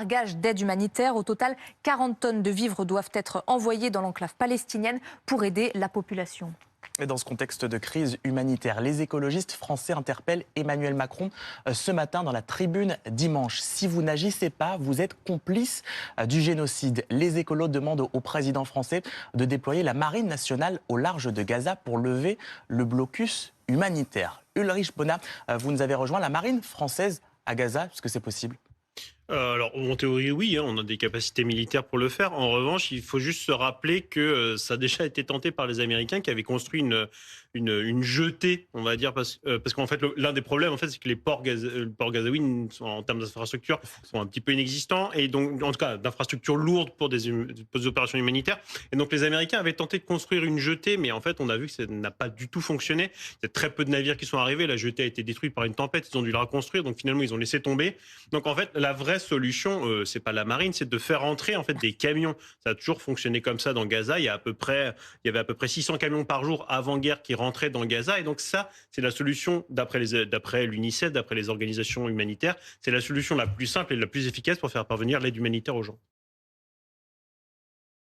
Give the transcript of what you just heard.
Gage d'aide humanitaire. Au total, 40 tonnes de vivres doivent être envoyées dans l'enclave palestinienne pour aider la population. Et dans ce contexte de crise humanitaire, les écologistes français interpellent Emmanuel Macron ce matin dans la tribune dimanche. Si vous n'agissez pas, vous êtes complice du génocide. Les écolos demandent au président français de déployer la marine nationale au large de Gaza pour lever le blocus humanitaire. Ulrich Bonnat, vous nous avez rejoint. La marine française à Gaza, est-ce que c'est possible ? Alors, en théorie, oui, hein, on a des capacités militaires pour le faire. En revanche, il faut juste se rappeler que ça a déjà été tenté par les Américains qui avaient construit une jetée, on va dire, parce qu'en fait, l'un des problèmes, en fait, c'est que les ports gazaouis, en termes d'infrastructure, sont un petit peu inexistants, et donc, en tout cas, d'infrastructures lourdes pour des opérations humanitaires. Et donc, les Américains avaient tenté de construire une jetée, mais en fait, on a vu que ça n'a pas du tout fonctionné. Il y a très peu de navires qui sont arrivés. La jetée a été détruite par une tempête. Ils ont dû la reconstruire, donc finalement, ils ont laissé tomber. Donc, en fait, la vraie solution, c'est pas la marine, c'est de faire entrer en fait des camions. Ça a toujours fonctionné comme ça dans Gaza. Il y avait à peu près 600 camions par jour avant-guerre qui rentraient dans Gaza. Et donc ça, c'est la solution d'après l'UNICEF, d'après les organisations humanitaires. C'est la solution la plus simple et la plus efficace pour faire parvenir l'aide humanitaire aux gens.